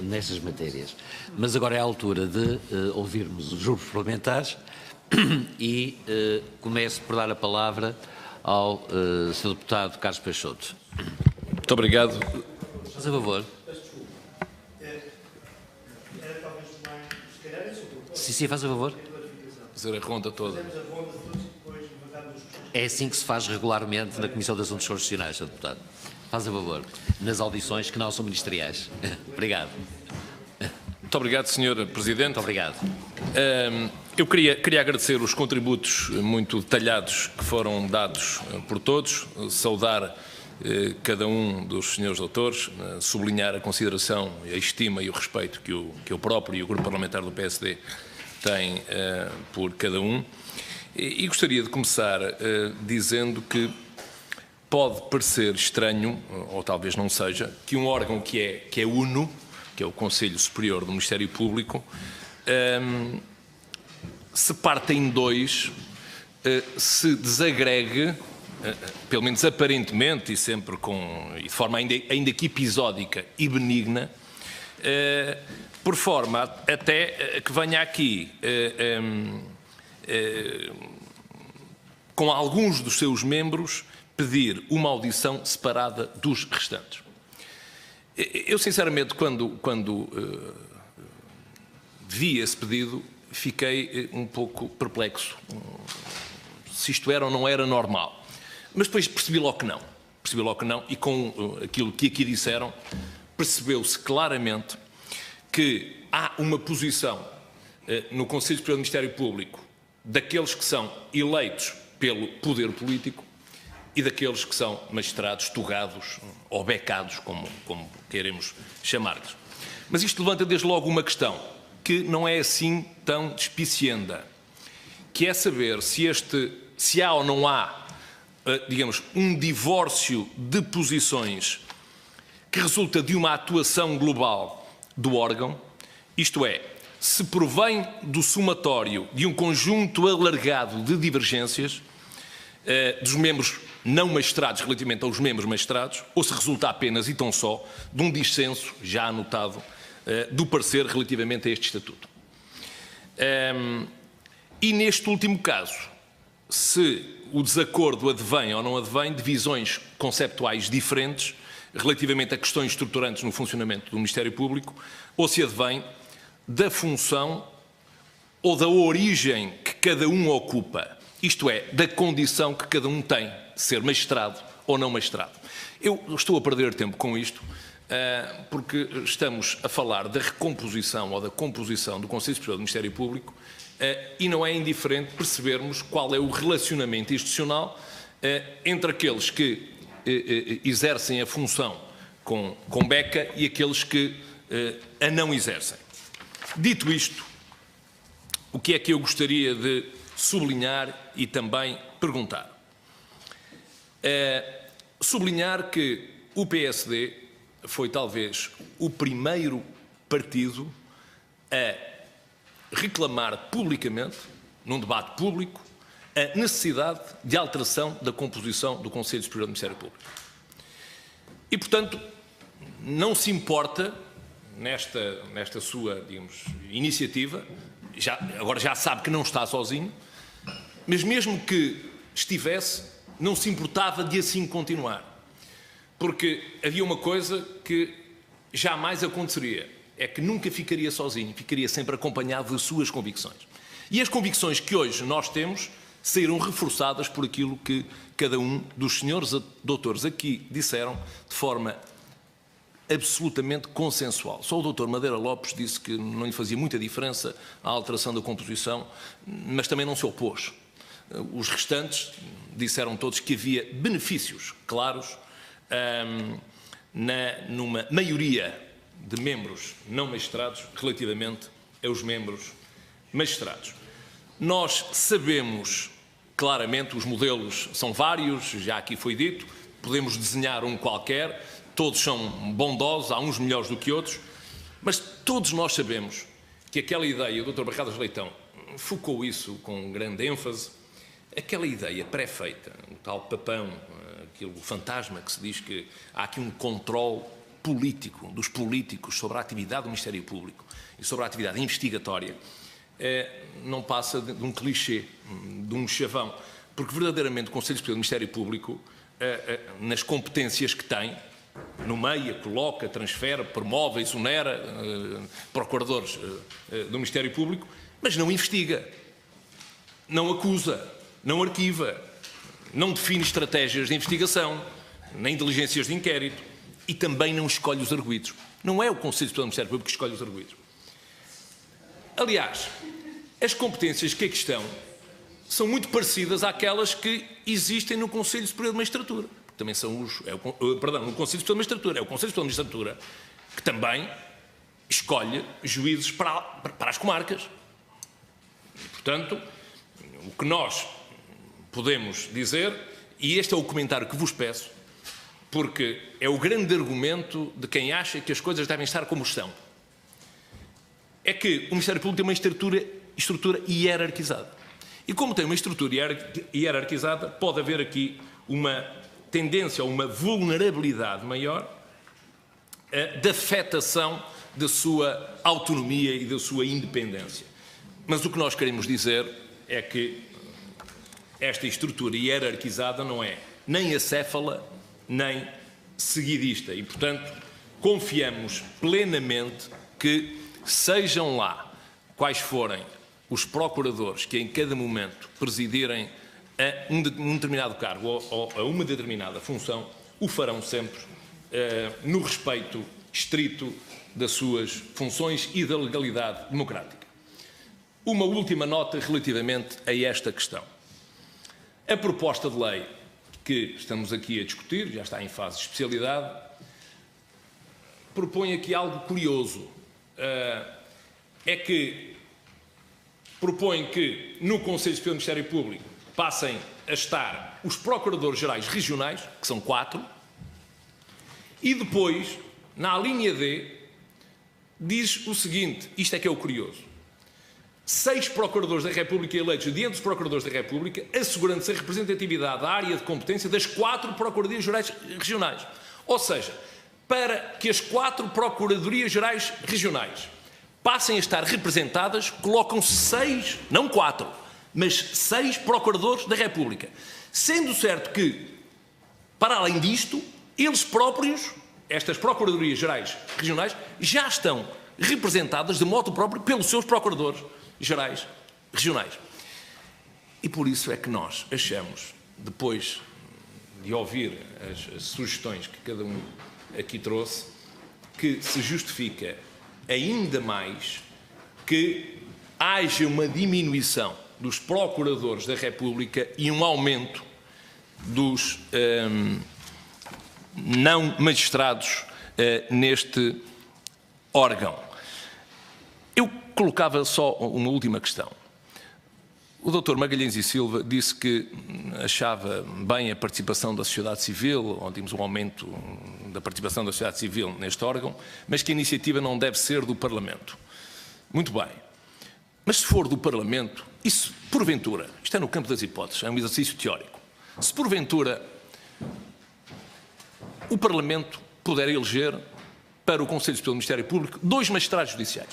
nestas matérias. Mas agora é a altura de ouvirmos os grupos parlamentares e começo por dar a palavra ao Sr. Deputado Carlos Peixoto. Muito obrigado. Faz a favor. Sim, faz a favor. Fazer a ronda toda. É assim que se faz regularmente na Comissão de Assuntos Constitucionais, Sr. Deputado. Faz a favor. Nas audições que não são ministeriais. Obrigado. Muito obrigado, Sr. Presidente. Muito obrigado. Eu queria agradecer os contributos muito detalhados que foram dados por todos, saudar cada um dos senhores doutores, sublinhar a consideração, a estima e o respeito que eu próprio e o Grupo Parlamentar do PSD têm por cada um. E gostaria de começar dizendo que pode parecer estranho, ou talvez não seja, que um órgão que é uno, que é o Conselho Superior do Ministério Público, se parta em dois, se desagregue, pelo menos aparentemente e sempre de forma ainda que episódica e benigna, por forma até que venha aqui com alguns dos seus membros pedir uma audição separada dos restantes. Eu, sinceramente, quando vi esse pedido, fiquei um pouco perplexo, se isto era ou não era normal. Mas depois percebi logo que não, e com aquilo que aqui disseram, percebeu-se claramente que há uma posição no Conselho Superior do Ministério Público daqueles que são eleitos pelo poder político e daqueles que são magistrados togados ou becados, como queremos chamar-lhes. Mas isto levanta desde logo uma questão que não é assim tão despicienda, que é saber se há ou não há, digamos, um divórcio de posições que resulta de uma atuação global do órgão, isto é, se provém do somatório de um conjunto alargado de divergências dos membros não magistrados relativamente aos membros magistrados, ou se resulta apenas e tão só de um dissenso já anotado do parecer relativamente a este estatuto. E neste último caso, se o desacordo advém ou não advém de visões conceptuais diferentes relativamente a questões estruturantes no funcionamento do Ministério Público, ou se advém da função ou da origem que cada um ocupa, isto é, da condição que cada um tem de ser magistrado ou não magistrado. Eu estou a perder tempo com isto, porque estamos a falar da recomposição ou da composição do Conselho Superior do Ministério Público e não é indiferente percebermos qual é o relacionamento institucional entre aqueles que exercem a função com beca e aqueles que a não exercem. Dito isto, o que é que eu gostaria de sublinhar e também perguntar? Sublinhar que o PSD foi talvez o primeiro partido a reclamar publicamente, num debate público, a necessidade de alteração da composição do Conselho Superior do Ministério Público. E, portanto, não se importa, nesta sua, digamos, iniciativa, agora já sabe que não está sozinho, mas mesmo que estivesse, não se importava de assim continuar. Porque havia uma coisa que jamais aconteceria, é que nunca ficaria sozinho, ficaria sempre acompanhado de suas convicções. E as convicções que hoje nós temos saíram reforçadas por aquilo que cada um dos senhores doutores aqui disseram de forma absolutamente consensual. Só o doutor Madeira Lopes disse que não lhe fazia muita diferença a alteração da composição, mas também não se opôs. Os restantes disseram todos que havia benefícios claros numa maioria de membros não magistrados relativamente aos membros magistrados. Nós sabemos claramente, os modelos são vários, já aqui foi dito, podemos desenhar um qualquer, todos são bondosos, há uns melhores do que outros, mas todos nós sabemos que aquela ideia, o Dr. Barradas Leitão focou isso com grande ênfase, aquela ideia pré-feita, o tal papão, aquele fantasma que se diz que há aqui um controle político, dos políticos sobre a atividade do Ministério Público e sobre a atividade investigatória não passa de um clichê, de um chavão, porque verdadeiramente o Conselho Superior do Ministério Público, nas competências que tem, nomeia, coloca, transfere, promove, exonera procuradores do Ministério Público, mas não investiga, não acusa, não arquiva, não define estratégias de investigação, nem diligências de inquérito e também não escolhe os arguidos. Não é o Conselho Superior do Ministério Público que escolhe os arguidos. Aliás, as competências que aqui estão são muito parecidas àquelas que existem no Conselho Superior de Magistratura. Também são no Conselho Superior de Magistratura. É o Conselho Superior de Magistratura que também escolhe juízes para as comarcas. E, portanto, o que nós podemos dizer, e este é o comentário que vos peço, porque é o grande argumento de quem acha que as coisas devem estar como estão, é que o Ministério Público tem uma estrutura hierarquizada. E como tem uma estrutura hierarquizada, pode haver aqui uma tendência ou uma vulnerabilidade maior de afetação da sua autonomia e da sua independência. Mas o que nós queremos dizer é que esta estrutura hierarquizada não é nem acéfala, nem seguidista. E, portanto, confiamos plenamente que, sejam lá quais forem os procuradores que em cada momento presidirem a um determinado cargo ou a uma determinada função, o farão sempre no respeito estrito das suas funções e da legalidade democrática. Uma última nota relativamente a esta questão. A proposta de lei que estamos aqui a discutir, já está em fase de especialidade, propõe aqui algo curioso. É que propõe que no Conselho Superior do Ministério Público passem a estar os procuradores-gerais regionais, que são 4, e depois, na linha D, diz o seguinte, isto é que é o curioso: 6 procuradores da República eleitos diante dos procuradores da República, assegurando-se a representatividade da área de competência das 4 procuradorias-gerais regionais. Ou seja, para que as 4 procuradorias-gerais regionais passem a estar representadas, colocam 6, não 4, mas 6 procuradores da República. Sendo certo que, para além disto, eles próprios, estas procuradorias-gerais regionais, já estão representadas de modo próprio pelos seus procuradores-gerais regionais. E por isso é que nós achamos, depois de ouvir as sugestões que cada um aqui trouxe, que se justifica ainda mais que haja uma diminuição dos procuradores da República e um aumento dos não magistrados neste órgão. Eu colocava só uma última questão. O Dr. Magalhães e Silva disse que achava bem a participação da sociedade civil, onde temos um aumento da participação da sociedade civil neste órgão, mas que a iniciativa não deve ser do Parlamento. Muito bem. Mas se for do Parlamento, isso, porventura, isto é no campo das hipóteses, é um exercício teórico, se porventura o Parlamento puder eleger para o Conselho Superior do Ministério Público 2 magistrados judiciais,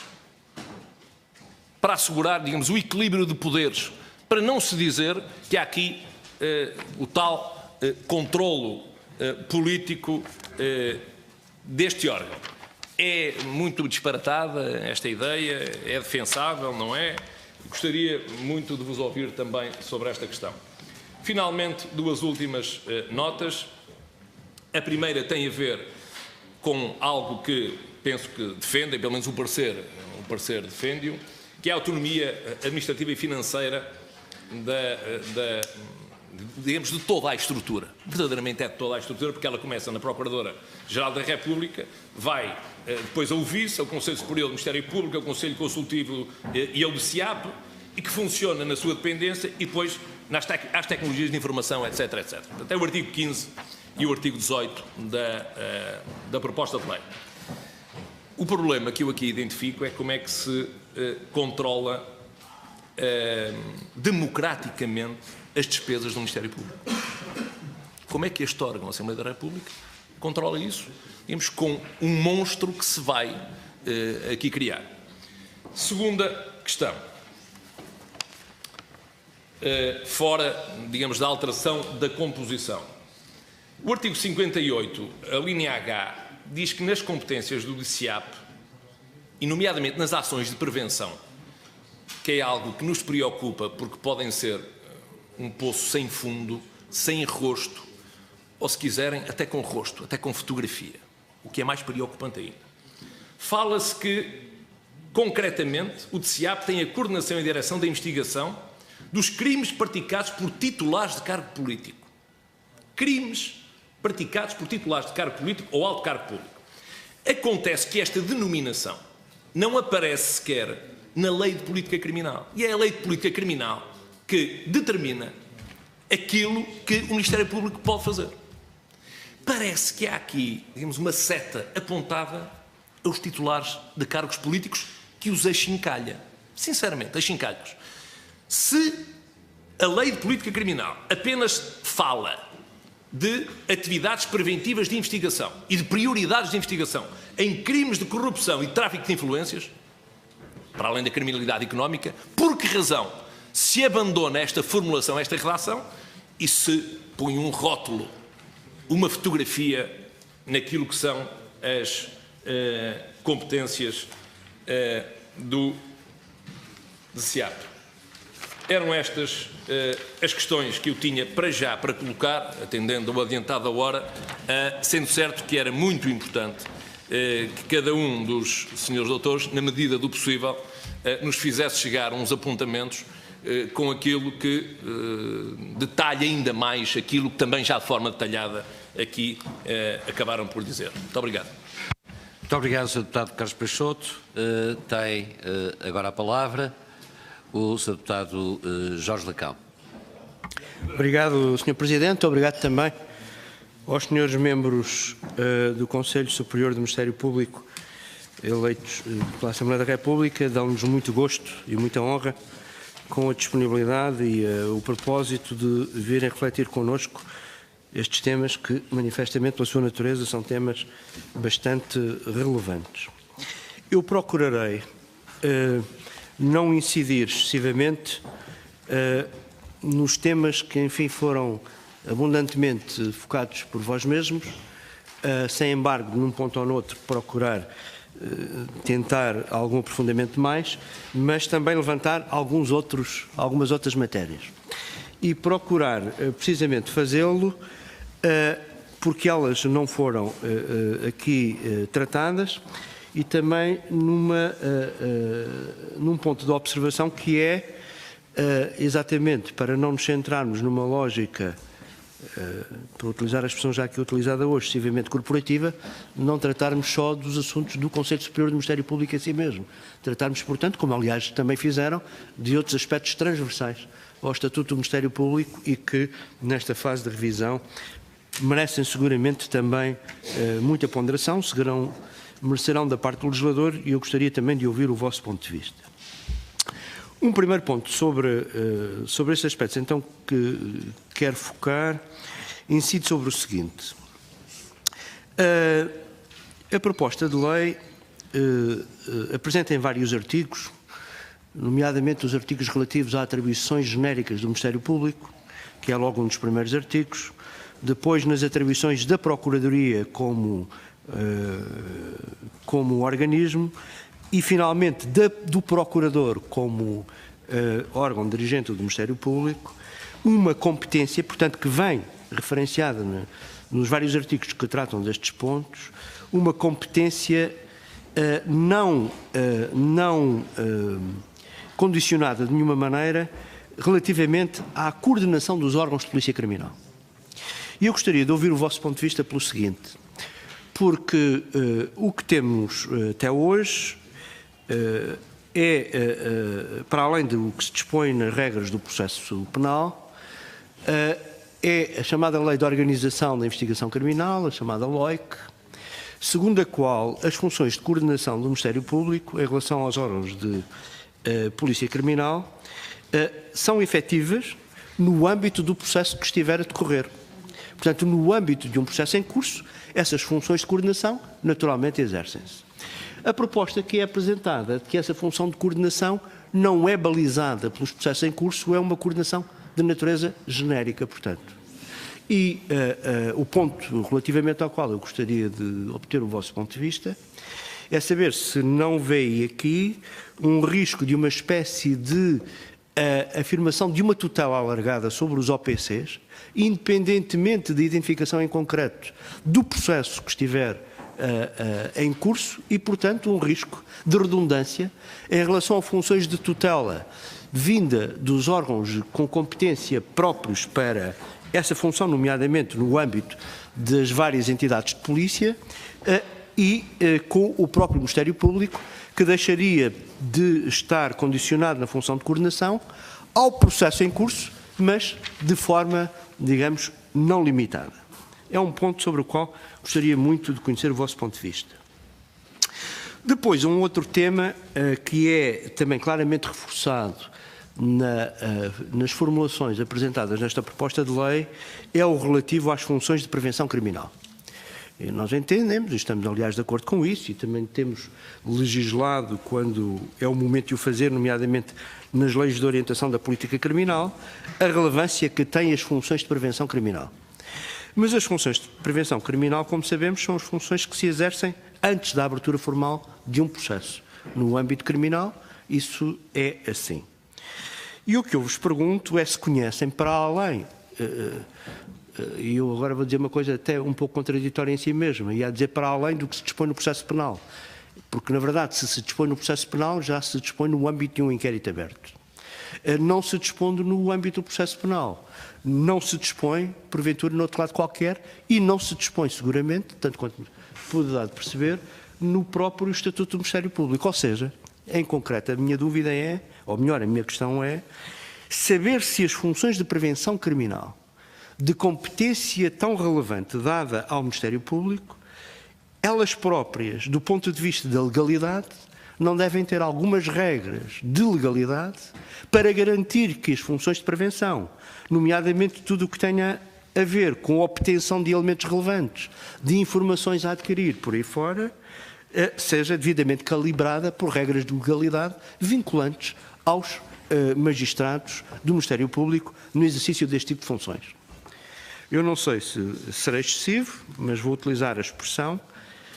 para assegurar, digamos, o equilíbrio de poderes, para não se dizer que há aqui o tal controlo político deste órgão. É muito disparatada esta ideia, é defensável, não é? Gostaria muito de vos ouvir também sobre esta questão. Finalmente, 2 últimas notas. A primeira tem a ver com algo que penso que defendem, pelo menos o parecer defende-o, que é a autonomia administrativa e financeira digamos, de toda a estrutura. Verdadeiramente é de toda a estrutura, porque ela começa na Procuradora-Geral da República, vai depois ao vice, ao Conselho Superior do Ministério Público, ao Conselho Consultivo e ao DCIAP, e que funciona na sua dependência e depois às tecnologias de informação, etc, etc. Portanto, é o artigo 15 e o artigo 18 da proposta de lei. O problema que eu aqui identifico é como é que se controla democraticamente as despesas do Ministério Público. Como é que este órgão, a Assembleia da República, controla isso, digamos, com um monstro que se vai aqui criar. Segunda questão. Fora, digamos, da alteração da composição. O artigo 58, a linha H, diz que nas competências do DICIAP, e nomeadamente nas ações de prevenção, que é algo que nos preocupa porque podem ser um poço sem fundo, sem rosto, ou se quiserem, até com rosto, até com fotografia, o que é mais preocupante ainda. Fala-se que, concretamente, o DICIAP tem a coordenação e direção da investigação dos crimes praticados por titulares de cargo político. Crimes praticados por titulares de cargo político ou alto cargo público. Acontece que esta denominação não aparece sequer na Lei de Política Criminal. E é a Lei de Política Criminal que determina aquilo que o Ministério Público pode fazer. Parece que há aqui, digamos, uma seta apontada aos titulares de cargos políticos que os achincalha. Sinceramente, achincalha-os. Se a Lei de Política Criminal apenas fala de atividades preventivas de investigação e de prioridades de investigação em crimes de corrupção e tráfico de influências, para além da criminalidade económica, por que razão se abandona esta formulação, esta redação, e se põe um rótulo, uma fotografia naquilo que são as competências do DICIAP? Eram estas as questões que eu tinha para já para colocar, atendendo ao adiantado da hora, sendo certo que era muito importante que cada um dos senhores doutores, na medida do possível, nos fizesse chegar uns apontamentos com aquilo que detalha ainda mais aquilo que também já de forma detalhada aqui acabaram por dizer. Muito obrigado. Muito obrigado, Sr. Deputado Carlos Peixoto. Tem agora a palavra o Sr. Deputado Jorge Lacão. Obrigado, Sr. Presidente. Obrigado também aos senhores membros do Conselho Superior do Ministério Público eleitos pela Assembleia da República. Dão-nos muito gosto e muita honra com a disponibilidade e o propósito de virem refletir connosco estes temas que, manifestamente, pela sua natureza, são temas bastante relevantes. Eu procurarei não incidir excessivamente nos temas que, enfim, foram abundantemente focados por vós mesmos, sem embargo, num ponto ou noutro, procurar tentar algum aprofundamento mais, mas também levantar algumas outras matérias. E procurar, precisamente, fazê-lo porque elas não foram aqui tratadas e também num ponto de observação que é exatamente para não nos centrarmos numa lógica, para utilizar a expressão já aqui utilizada hoje, excessivamente corporativa, não tratarmos só dos assuntos do Conselho Superior do Ministério Público em si mesmo. Tratarmos, portanto, como aliás também fizeram, de outros aspectos transversais ao Estatuto do Ministério Público e que, nesta fase de revisão, merecem seguramente também muita ponderação, merecerão da parte do legislador e eu gostaria também de ouvir o vosso ponto de vista. Um primeiro ponto sobre estes aspectos, então, que quero focar, incide sobre o seguinte. A proposta de lei apresenta em vários artigos, nomeadamente os artigos relativos a atribuições genéricas do Ministério Público, que é logo um dos primeiros artigos, depois nas atribuições da Procuradoria como organismo e, finalmente, do Procurador como órgão dirigente do Ministério Público, uma competência, portanto, que vem referenciada nos vários artigos que tratam destes pontos, uma competência não condicionada de nenhuma maneira relativamente à coordenação dos órgãos de polícia criminal. E eu gostaria de ouvir o vosso ponto de vista pelo seguinte, porque o que temos até hoje para além do que se dispõe nas regras do processo penal, é a chamada Lei de Organização da Investigação Criminal, a chamada LOIC, segundo a qual as funções de coordenação do Ministério Público em relação aos órgãos de polícia criminal são efetivas no âmbito do processo que estiver a decorrer. Portanto, no âmbito de um processo em curso, essas funções de coordenação naturalmente exercem-se. A proposta que é apresentada de que essa função de coordenação não é balizada pelos processos em curso, é uma coordenação de natureza genérica, portanto. E o ponto relativamente ao qual eu gostaria de obter o vosso ponto de vista é saber se não veem aqui um risco de uma espécie de afirmação de uma tutela alargada sobre os OPCs, independentemente da identificação em concreto do processo que estiver em curso e, portanto, um risco de redundância em relação a funções de tutela vinda dos órgãos com competência próprios para essa função, nomeadamente no âmbito das várias entidades de polícia e com o próprio Ministério Público, que deixaria de estar condicionado na função de coordenação ao processo em curso, mas de forma, digamos, não limitada. É um ponto sobre o qual gostaria muito de conhecer o vosso ponto de vista. Depois, um outro tema que é também claramente reforçado nas formulações apresentadas nesta proposta de lei é o relativo às funções de prevenção criminal. E nós entendemos, e estamos aliás de acordo com isso, e também temos legislado quando é o momento de o fazer, nomeadamente nas leis de orientação da política criminal, a relevância que têm as funções de prevenção criminal. Mas as funções de prevenção criminal, como sabemos, são as funções que se exercem antes da abertura formal de um processo. No âmbito criminal, isso é assim. E o que eu vos pergunto é se conhecem para além, e eu agora vou dizer uma coisa até um pouco contraditória em si mesma, e a dizer para além do que se dispõe no processo penal. Porque, na verdade, se dispõe no processo penal, já se dispõe no âmbito de um inquérito aberto. Não se dispondo no âmbito do processo penal. Não se dispõe, porventura, no outro lado qualquer, e não se dispõe, seguramente, tanto quanto pude dar de perceber, no próprio Estatuto do Ministério Público. Ou seja, em concreto, a minha dúvida é, ou melhor, a minha questão é, saber se as funções de prevenção criminal, de competência tão relevante dada ao Ministério Público, elas próprias, do ponto de vista da legalidade, não devem ter algumas regras de legalidade para garantir que as funções de prevenção, nomeadamente tudo o que tenha a ver com a obtenção de elementos relevantes, de informações a adquirir por aí fora, seja devidamente calibrada por regras de legalidade vinculantes aos magistrados do Ministério Público no exercício deste tipo de funções. Eu não sei se será excessivo, mas vou utilizar a expressão.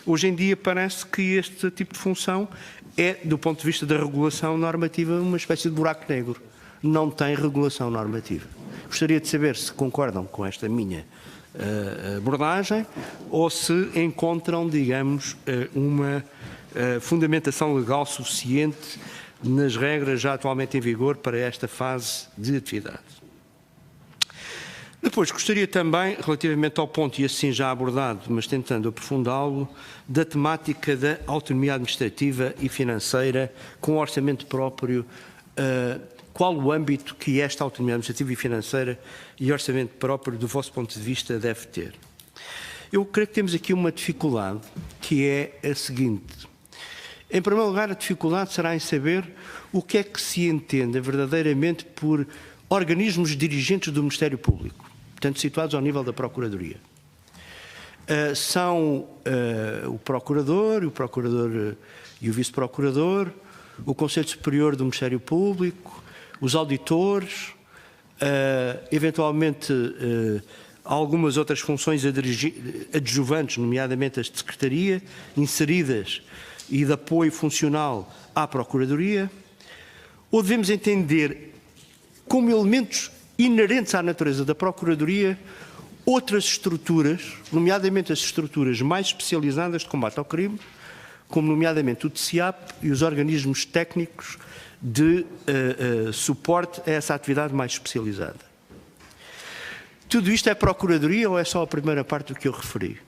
Hoje em dia parece que este tipo de função é, do ponto de vista da regulação normativa, uma espécie de buraco negro. Não tem regulação normativa. Gostaria de saber se concordam com esta minha abordagem ou se encontram, digamos, uma fundamentação legal suficiente nas regras já atualmente em vigor para esta fase de atividade. Depois, gostaria também, relativamente ao ponto, e assim já abordado, mas tentando aprofundá-lo, da temática da autonomia administrativa e financeira com orçamento próprio, qual o âmbito que esta autonomia administrativa e financeira e orçamento próprio, do vosso ponto de vista, deve ter? Eu creio que temos aqui uma dificuldade, que é a seguinte. Em primeiro lugar, a dificuldade será em saber o que é que se entende verdadeiramente por organismos dirigentes do Ministério Público, portanto, situados ao nível da Procuradoria. São o Procurador e o Vice-Procurador, o Conselho Superior do Ministério Público, os auditores, eventualmente algumas outras funções adjuvantes, nomeadamente as de secretaria, inseridas e de apoio funcional à Procuradoria, ou devemos entender como elementos inerentes à natureza da Procuradoria outras estruturas, nomeadamente as estruturas mais especializadas de combate ao crime, como nomeadamente o TCIAP e os organismos técnicos de suporte a essa atividade mais especializada. Tudo isto é Procuradoria ou é só a primeira parte do que eu referi?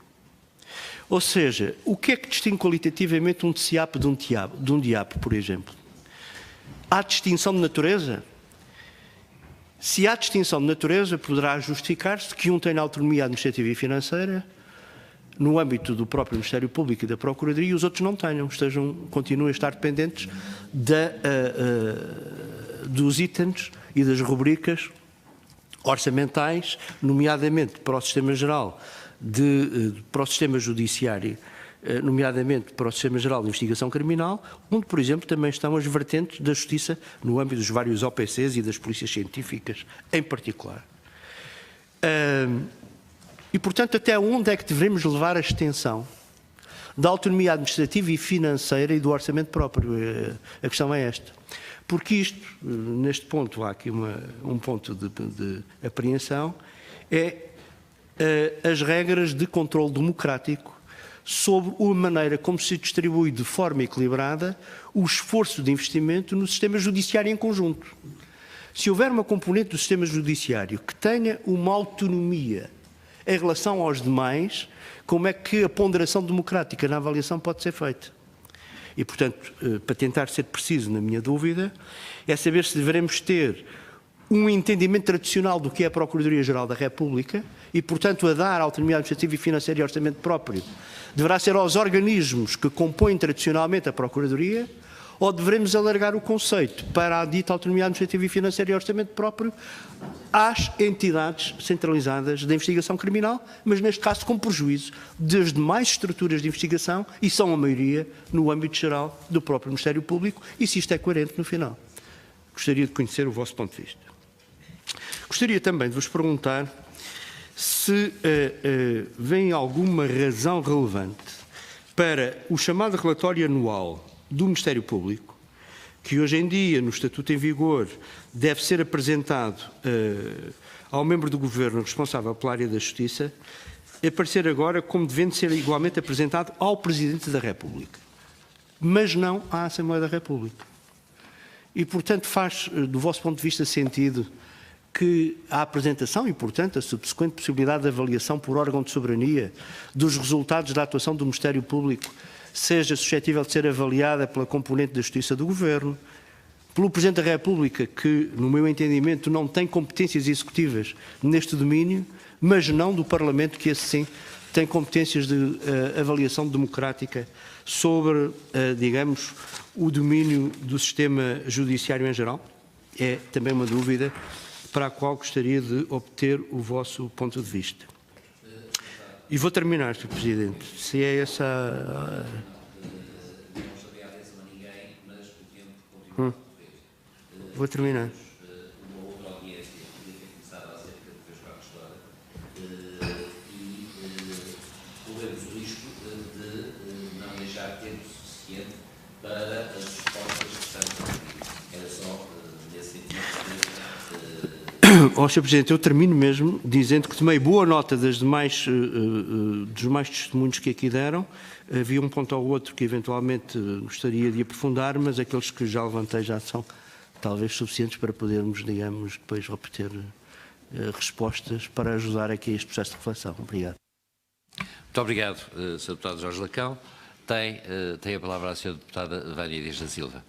Ou seja, o que é que distingue qualitativamente um TCIAP de um DIAP, por exemplo? Há distinção de natureza? Se há distinção de natureza, poderá justificar-se que um tenha autonomia administrativa e financeira no âmbito do próprio Ministério Público e da Procuradoria e os outros não tenham, continuem a estar dependentes dos itens e das rubricas orçamentais, nomeadamente para o Sistema Geral, para o Sistema Judiciário, nomeadamente para o Sistema Geral de Investigação Criminal, onde, por exemplo, também estão as vertentes da Justiça no âmbito dos vários OPCs e das polícias científicas em particular. E, portanto, até onde é que devemos levar a extensão da autonomia administrativa e financeira e do orçamento próprio? A questão é esta. Porque isto, neste ponto, há aqui um ponto de apreensão, é as regras de controle democrático sobre a maneira como se distribui de forma equilibrada o esforço de investimento no sistema judiciário em conjunto. Se houver uma componente do sistema judiciário que tenha uma autonomia em relação aos demais, como é que a ponderação democrática na avaliação pode ser feita? E, portanto, para tentar ser preciso na minha dúvida, é saber se devemos ter um entendimento tradicional do que é a Procuradoria-Geral da República e, portanto, a dar autonomia administrativa e financeira e orçamento próprio deverá ser aos organismos que compõem tradicionalmente a Procuradoria, ou devemos alargar o conceito para a dita autonomia administrativa e financeira e orçamento próprio às entidades centralizadas da investigação criminal, mas neste caso com prejuízo das demais estruturas de investigação, e são a maioria no âmbito geral do próprio Ministério Público, e se isto é coerente no final. Gostaria de conhecer o vosso ponto de vista. Gostaria também de vos perguntar se vem alguma razão relevante para o chamado relatório anual do Ministério Público, que hoje em dia, no Estatuto em vigor, deve ser apresentado ao membro do Governo responsável pela área da Justiça, aparecer agora como devendo ser igualmente apresentado ao Presidente da República, mas não à Assembleia da República. E, portanto, faz, do vosso ponto de vista, sentido que a apresentação e, portanto, a subsequente possibilidade de avaliação por órgão de soberania dos resultados da atuação do Ministério Público seja suscetível de ser avaliada pela componente da Justiça do Governo, pelo Presidente da República, que, no meu entendimento, não tem competências executivas neste domínio, mas não do Parlamento, que, esse sim, tem competências de avaliação democrática sobre, digamos, o domínio do sistema judiciário em geral? É também uma dúvida para a qual gostaria de obter o vosso ponto de vista. E vou terminar, Sr. Presidente, se é essa... Vou terminar. Uma outra audiência que podia ter começado há cerca de 3 quartos de hora e corremos o risco de não deixar tempo suficiente para as respostas que estamos a pedir. Era só nesse sentido Ó, Sr. Presidente, eu termino mesmo dizendo que tomei boa nota dos demais testemunhos que aqui deram. Havia um ponto ou outro que eventualmente gostaria de aprofundar, mas aqueles que já levantei já são talvez suficientes para podermos, digamos, depois obter respostas para ajudar aqui este processo de reflexão. Obrigado. Muito obrigado, Sr. Deputado Jorge Lacão. Tem a palavra a Sra. Deputada Vânia Dias da Silva.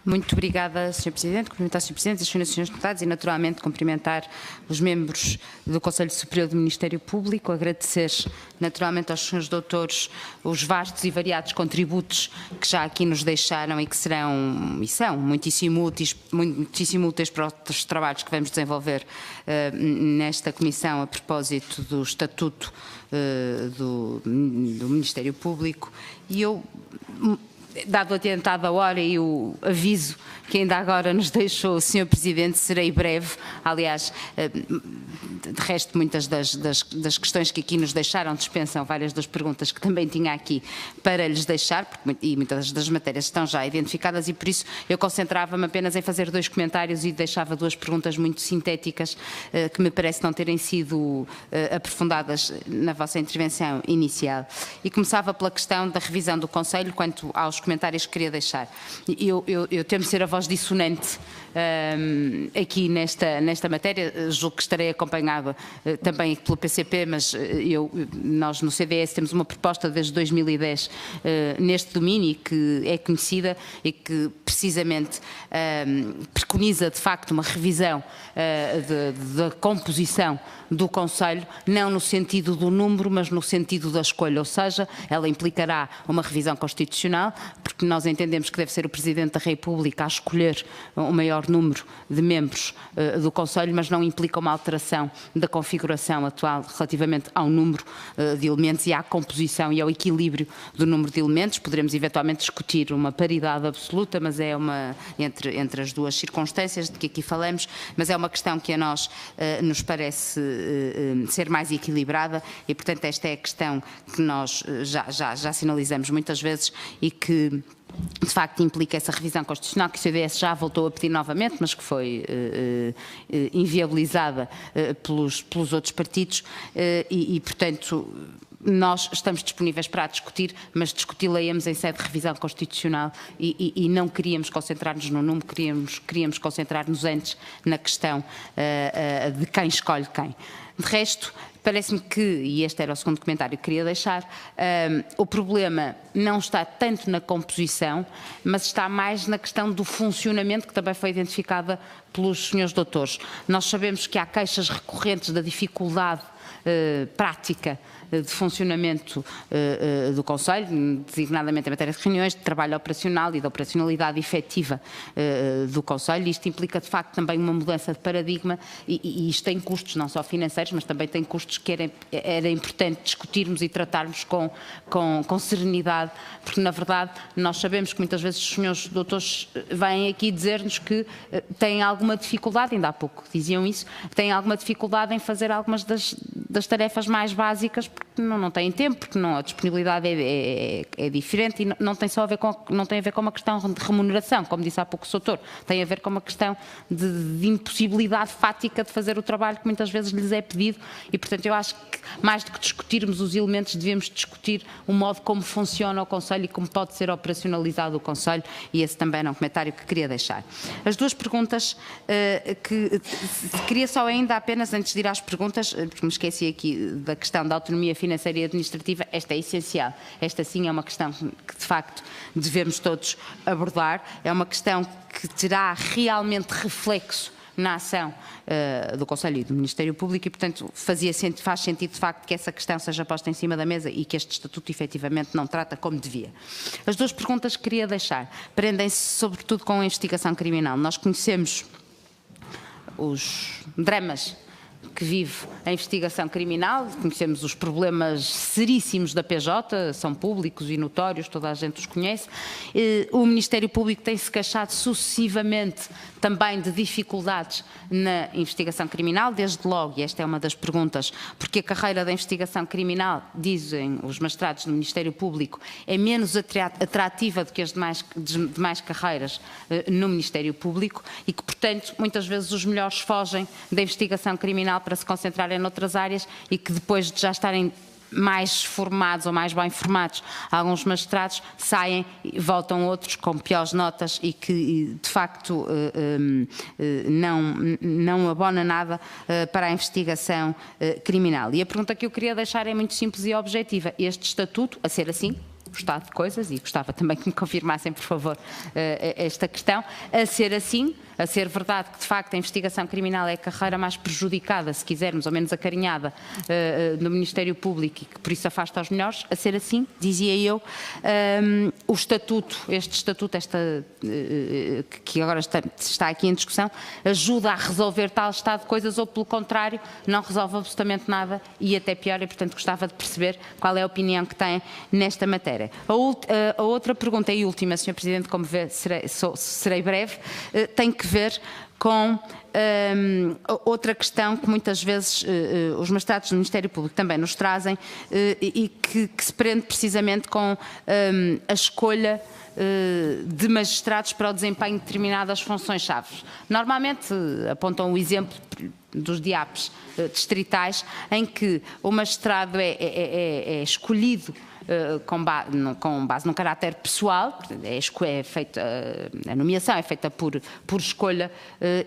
Muito obrigada, Sr. Presidente. Cumprimentar o Sr. Presidente, as senhoras e senhores deputados e, naturalmente, cumprimentar os membros do Conselho Superior do Ministério Público, agradecer, naturalmente, aos senhores doutores os vastos e variados contributos que já aqui nos deixaram e que serão, e são, muitíssimo úteis para os trabalhos que vamos desenvolver nesta Comissão a propósito do Estatuto do Ministério Público. E eu, dado o adiantado a hora e o aviso que ainda agora nos deixou o Sr. Presidente, serei breve. Aliás, de resto, muitas das questões que aqui nos deixaram dispensam várias das perguntas que também tinha aqui para lhes deixar, e muitas das matérias estão já identificadas, e por isso eu concentrava-me apenas em fazer 2 comentários e deixava 2 perguntas muito sintéticas que me parece não terem sido aprofundadas na vossa intervenção inicial. E começava pela questão da revisão do Conselho quanto aos comentários que queria deixar. Eu temo ser a voz dissonante aqui nesta matéria, julgo que estarei acompanhada também pelo PCP, mas nós no CDS temos uma proposta desde 2010 neste domínio que é conhecida e que precisamente preconiza de facto uma revisão da composição do Conselho, não no sentido do número, mas no sentido da escolha, ou seja, ela implicará uma revisão constitucional, porque porque nós entendemos que deve ser o Presidente da República a escolher o maior número de membros do Conselho, mas não implica uma alteração da configuração atual relativamente ao número de elementos e à composição e ao equilíbrio do número de elementos. Poderemos eventualmente discutir uma paridade absoluta, mas é uma entre as duas circunstâncias de que aqui falamos, mas é uma questão que a nós nos parece ser mais equilibrada e, portanto, esta é a questão que nós já sinalizamos muitas vezes e que de facto implica essa revisão constitucional que o CDS já voltou a pedir novamente, mas que foi inviabilizada pelos outros partidos e, portanto, nós estamos disponíveis para a discutir, mas discuti-la-íamos em sede de revisão constitucional e não queríamos concentrar-nos no número, queríamos concentrar-nos antes na questão de quem escolhe quem. De resto, parece-me que, e este era o segundo comentário que queria deixar, o problema não está tanto na composição, mas está mais na questão do funcionamento, que também foi identificada pelos senhores doutores. Nós sabemos que há queixas recorrentes da dificuldade prática de funcionamento do Conselho, designadamente em matéria de reuniões, de trabalho operacional e da operacionalidade efetiva do Conselho. Isto implica, de facto, também uma mudança de paradigma e isto tem custos, não só financeiros, mas também tem custos que era importante discutirmos e tratarmos com serenidade, porque, na verdade, nós sabemos que muitas vezes os senhores doutores vêm aqui dizer-nos que têm alguma dificuldade, ainda há pouco diziam isso, têm alguma dificuldade em fazer algumas das tarefas mais básicas, porque não têm tempo, porque a disponibilidade é diferente e não tem a ver com uma questão de remuneração, como disse há pouco o Soutor, tem a ver com uma questão de impossibilidade fática de fazer o trabalho que muitas vezes lhes é pedido e, portanto, eu acho que mais do que discutirmos os elementos, devemos discutir o modo como funciona o Conselho e como pode ser operacionalizado o Conselho, e esse também era um comentário que queria deixar. As duas perguntas que queria só ainda apenas, antes de ir às perguntas, porque me esqueci aqui da questão da autonomia financeira e administrativa, esta é essencial. Esta sim é uma questão que de facto devemos todos abordar, é uma questão que terá realmente reflexo na ação do Conselho e do Ministério Público e, portanto, faz sentido de facto que essa questão seja posta em cima da mesa e que este Estatuto efetivamente não trata como devia. As duas perguntas que queria deixar prendem-se sobretudo com a investigação criminal. Nós conhecemos os dramas que vive a investigação criminal, conhecemos os problemas seríssimos da PJ, são públicos e notórios, toda a gente os conhece. O Ministério Público tem-se queixado sucessivamente também de dificuldades na investigação criminal, desde logo, e esta é uma das perguntas, porque a carreira da investigação criminal, dizem os magistrados do Ministério Público, é menos atrativa do que as demais carreiras no Ministério Público e que, portanto, muitas vezes os melhores fogem da investigação criminal para se concentrarem noutras áreas e que depois de já estarem mais formados ou mais bem formados, alguns magistrados saem e voltam outros com piores notas e que de facto não abona nada para a investigação criminal. E a pergunta que eu queria deixar é muito simples e objetiva. Este Estatuto, a ser assim, o estado de coisas, e gostava também que me confirmassem, por favor, esta questão, a ser assim, a ser verdade que de facto a investigação criminal é a carreira mais prejudicada, se quisermos, ou menos acarinhada no Ministério Público e que por isso afasta os melhores, a ser assim, dizia eu, o Estatuto, que agora está aqui em discussão, ajuda a resolver tal estado de coisas ou, pelo contrário, não resolve absolutamente nada e até pior, e portanto gostava de perceber qual é a opinião que tem nesta matéria. A outra pergunta e última, Sr. Presidente, como vê, serei breve, tem que ver com outra questão que muitas vezes os magistrados do Ministério Público também nos trazem e que se prende precisamente com a escolha de magistrados para o desempenho de determinadas funções-chave. Normalmente apontam o exemplo dos DIAPs distritais, em que o magistrado é escolhido com base num caráter pessoal, a nomeação é feita por escolha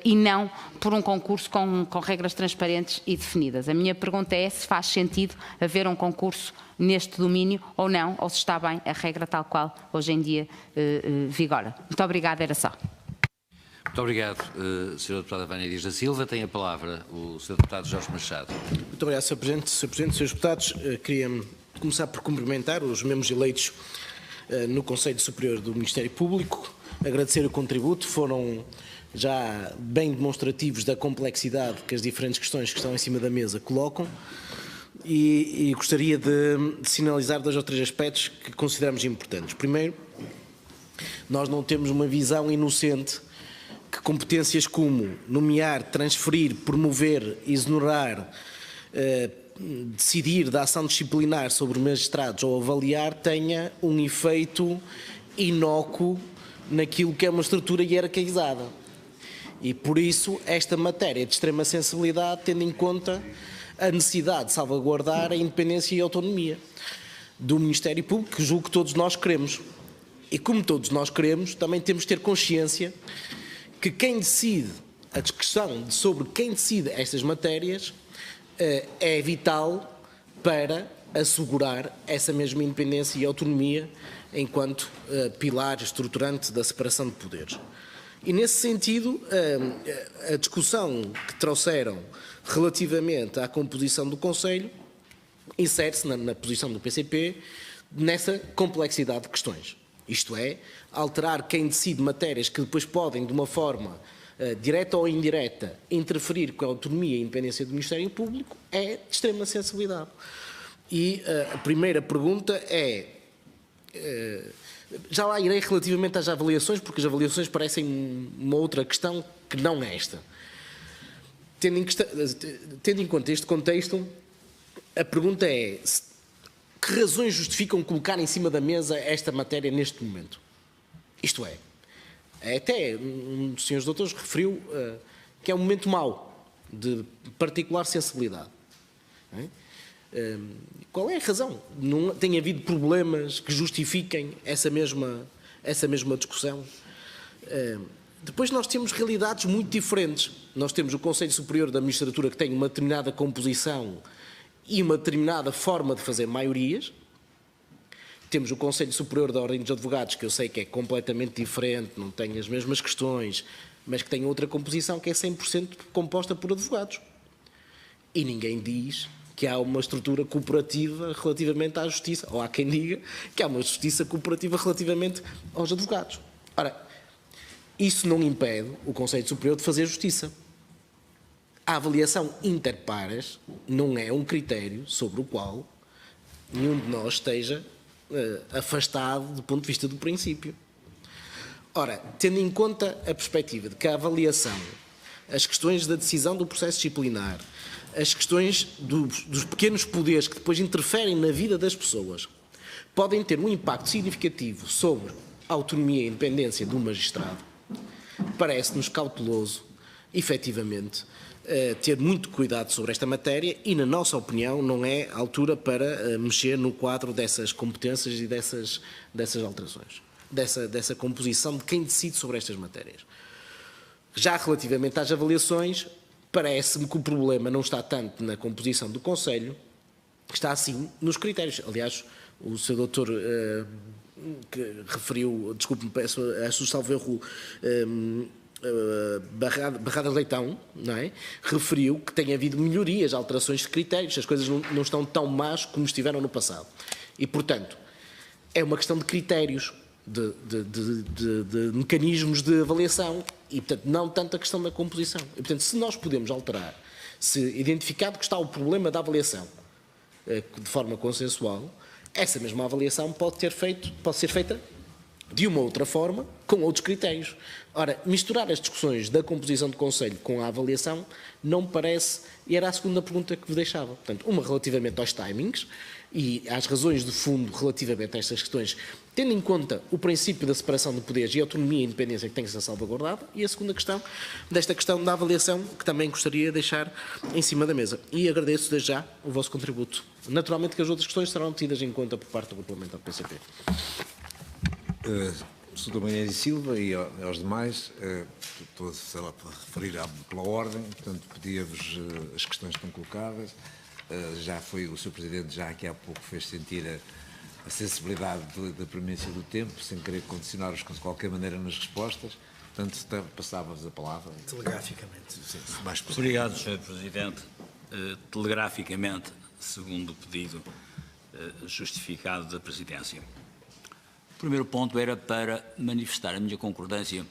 e não por um concurso com regras transparentes e definidas. A minha pergunta é se faz sentido haver um concurso neste domínio ou não, ou se está bem a regra tal qual hoje em dia vigora. Muito obrigada, era só. Muito obrigado, Sra. Deputada Vânia Dias da Silva. Tem a palavra o Sr. Deputado Jorge Machado. Muito obrigado, Sr. Presidente. Sr. Presidente, Srs. Deputados, queria começar por cumprimentar os membros eleitos no Conselho Superior do Ministério Público. Agradecer o contributo, foram já bem demonstrativos da complexidade que as diferentes questões que estão em cima da mesa colocam. E gostaria de sinalizar 2 ou 3 aspectos que consideramos importantes. Primeiro, nós não temos uma visão inocente que competências como nomear, transferir, promover, exonerar, decidir da ação disciplinar sobre magistrados ou avaliar tenha um efeito inócuo naquilo que é uma estrutura hierarquizada. E por isso esta matéria de extrema sensibilidade, tendo em conta a necessidade de salvaguardar a independência e a autonomia do Ministério Público, que julgo que todos nós queremos. E como todos nós queremos, também temos de ter consciência que quem decide, a discussão sobre quem decide estas matérias é vital para assegurar essa mesma independência e autonomia enquanto pilar estruturante da separação de poderes. E nesse sentido, a discussão que trouxeram relativamente à composição do Conselho insere-se na posição do PCP nessa complexidade de questões. Isto é, alterar quem decide matérias que depois podem, de uma forma direta ou indireta, interferir com a autonomia e independência do Ministério Público é de extrema sensibilidade. E a primeira pergunta é... já lá irei relativamente às avaliações, porque as avaliações parecem uma outra questão que não é esta. Tendo em conta este contexto, a pergunta é: que razões justificam colocar em cima da mesa esta matéria neste momento? Isto é, até um dos senhores doutores referiu que é um momento mau, de particular sensibilidade. Não é? Qual é a razão? Não tem havido problemas que justifiquem essa mesma discussão? Depois nós temos realidades muito diferentes. Nós temos o Conselho Superior da Magistratura, que tem uma determinada composição e uma determinada forma de fazer maiorias. Temos o Conselho Superior da Ordem dos Advogados, que eu sei que é completamente diferente, não tem as mesmas questões, mas que tem outra composição que é 100% composta por advogados. E ninguém diz que há uma estrutura cooperativa relativamente à justiça, ou há quem diga que há uma justiça cooperativa relativamente aos advogados. Ora, isso não impede o Conselho Superior de fazer justiça. A avaliação inter pares não é um critério sobre o qual nenhum de nós esteja afastado do ponto de vista do princípio. Ora, tendo em conta a perspectiva de que a avaliação, as questões da decisão do processo disciplinar, as questões dos pequenos poderes que depois interferem na vida das pessoas, podem ter um impacto significativo sobre a autonomia e a independência do magistrado, parece-nos cauteloso, efetivamente, ter muito cuidado sobre esta matéria e, na nossa opinião, não é a altura para mexer no quadro dessas competências e dessas alterações, dessa composição de quem decide sobre estas matérias. Já relativamente às avaliações, parece-me que o problema não está tanto na composição do Conselho, está sim nos critérios. Aliás, o Sr. Doutor que referiu, desculpe-me, peço a sua salvo erro, Barrada Leitão, não é? Referiu que tem havido melhorias, alterações de critérios, as coisas não estão tão más como estiveram no passado. E, portanto, é uma questão de critérios, de mecanismos de avaliação e, portanto, não tanto a questão da composição. E, portanto, se nós podemos alterar, se identificado que está o problema da avaliação de forma consensual, essa mesma avaliação pode ser feita de uma outra forma, com outros critérios. Ora, misturar as discussões da composição do Conselho com a avaliação não me parece, e era a segunda pergunta que vos deixava. Portanto, uma relativamente aos timings e às razões de fundo relativamente a estas questões, tendo em conta o princípio da separação de poderes e a autonomia e independência que tem que ser salvaguardada, e a segunda questão, desta questão da avaliação, que também gostaria de deixar em cima da mesa. E agradeço desde já o vosso contributo. Naturalmente que as outras questões serão tidas em conta por parte do Parlamento do PCP. Sr. Marinho Silva e aos demais, estou a referir pela ordem, portanto pedia-vos as questões que estão colocadas. Já foi o Sr. Presidente, já aqui há pouco fez sentir a sensibilidade da premência do tempo, sem querer condicionar-vos de qualquer maneira nas respostas. Portanto, passava-vos a palavra. Telegraficamente. Sim, mais possível. Obrigado, Sr. Presidente. Telegraficamente, segundo o pedido justificado da Presidência. primeiro ponto era para manifestar a minha concordância